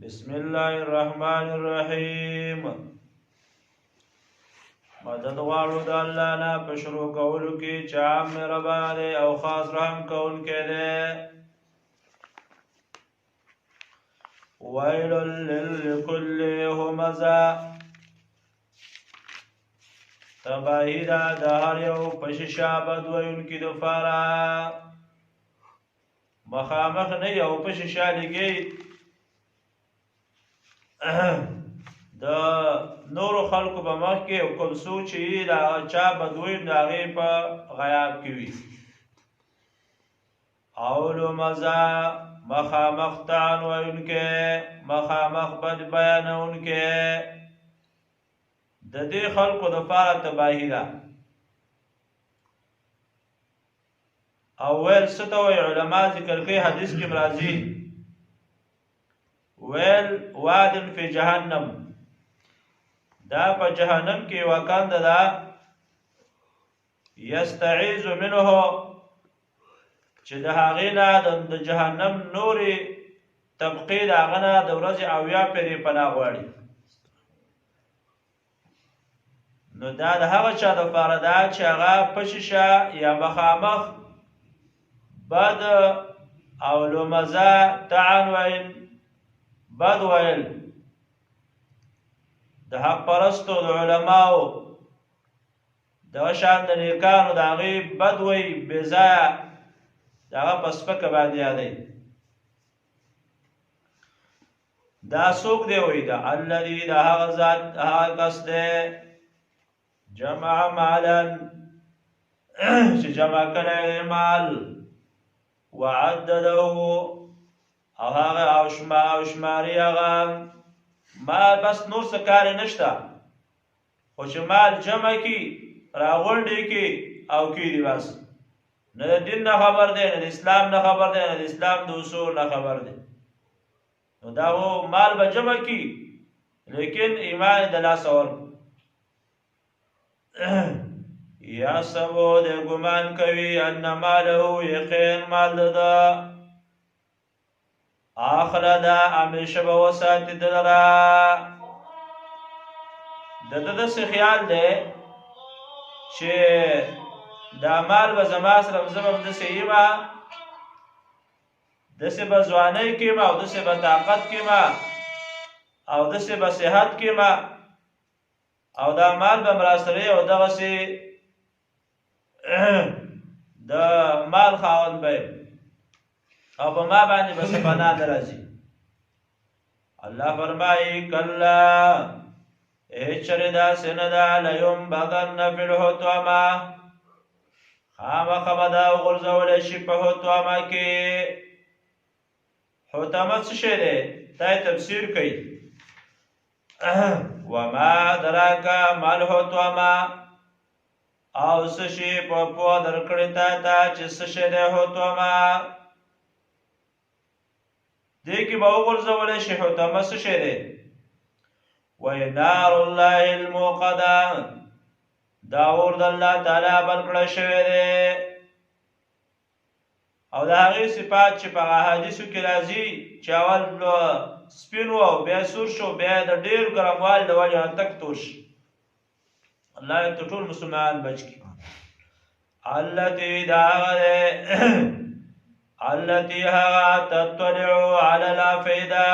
بسم الله الرحمن الرحیم. مدد غواړو د الله نه په شروع کولو کې چې عام مهربان دی او خاص رحم کوونکی دی. ویل لکل همزه، تباهی ده د هر یو پشیشه بد ویونکي دپاره. مخامخ نه یو پشیشه لګي د نورو خلکو په مخ کې کوم څوک چې د چا بدوی د هغې په غیاب کې وي. اولو مزه، مخامخ طعن ویونکی، مخامخ بد بیانونکی، د دې خلکو دپاره تباهي ده. او ویل څه ته وایي علما ذکر کوي، حدیث کې راځي ویل وادن فی جهنم، دا په جهنم کې یوه کنده ده، یستعیذ منه، چې د هغې نه د جهنم نورې طبقې د هغه نه د ورځې 80 پېرې پناه غواړي. نو دا د هغه چا دپاره ده چې هغه پشیشه یا مخامخ بد او لمزه طعن ویل، بد ویل د حق پرستو د علماو دغه شان د نیکانو د هغې بد وی بې ځایه د هغه په سپکه باندې یادوي. دا څوک دی وایي د الذي د هغه ذات هغه کس دی جمع مالا چې جمع کړی مال، وعدده او هغه او شماري هغه مال، بس نور څه کار یې نشته، خو چې مال جمع کي راغونډې کي او کېږي، بس نه د دین نه خبر دی، نه د اسلام نه خبر دی، نه د اسلام د اصول نه خبر دی. نو دا و مال به جمع کی لیکن ایمان د لاسه ورکړي. یا سبو د ګمان کوي ان ماله یقین مال ده اخلده همیشه به وساتي دلره. د ده داسې خیال دی چې دا مال به زما سره زه به همداسې یمه، داسې به ځوانۍ کېمه او داسې به طاقت کېمه او داسې به صحت کېمه او دا مال به م راسره او دغسې د مال خاوند به او په ما باندې به څه پناه نه راځي. الله فرمایي کله هېڅ چېرې داسې نه ده، لیمبغن فی الحطمه، خامخا به دا وغورځولی شي په حطمه کې. حطمه څه شی دی؟ دا یې تفسیر کوي وما دراک ما الحطمه، او څه شي په پوه درکړې تا ته چې څه شی دی حطمه. دې کې به وغورځولی شي حطمه څه شی دی؟ وی نار الله الموقده، دا اور د الله تعالی بل کړی شوی دی. او د هغې صفات چې په احادیثو کې راځي چې اول سپین و او بیا سور شو، بیا د ډېر ګرموالي د وجې نه تک تور شي. الله یې ټول مسلمانان بچ کړي. التي دا هغه دی التي هغه تطلع علی الافئده،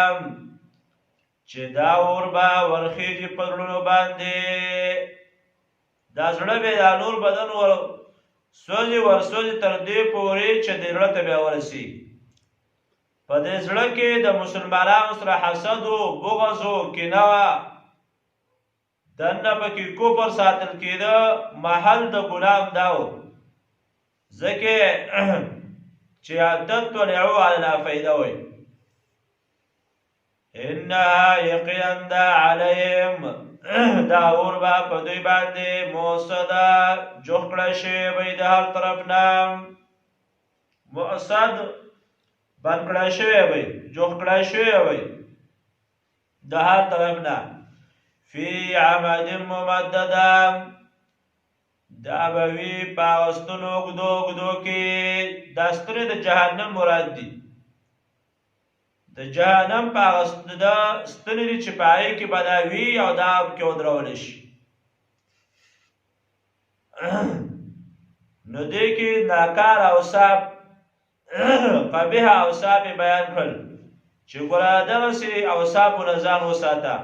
چې دا اور به ورخیږي په زړونو باندې. دا زړه به دا نور بدن سوځي ورسوځي تر دې پورې چې د زړه ته بیا ورسي. په دې زړه کې د مسلمانانو سره حسد و بغض و کینه وه، دننه پکې کفر ساتل کېده، محل د ګناه هم دا و. ځکه چې تطلعو علی الافئده وایي انها یقینا ده علیهم، دا اور به په دوی باندې موصده جوخ کړی شوی وی د هر طرف نه، موصد بند کړی شوی وی، جوخ کړی شوی وی د هر طرف نه. فی عمد ممدده، دا به وي په هغه ستنو اوږدو اوږدو کې. دا ستنې د جهنم مراد دي. د جهنم په هغه ستنې دي چې په هغې کې به دا وي او دا پکې ودرولی شي. نو دې کې ناکار اوصاف قبیح اوصاف بیان کړل چې ګوره دغسې اوصافو نه ځان وساته.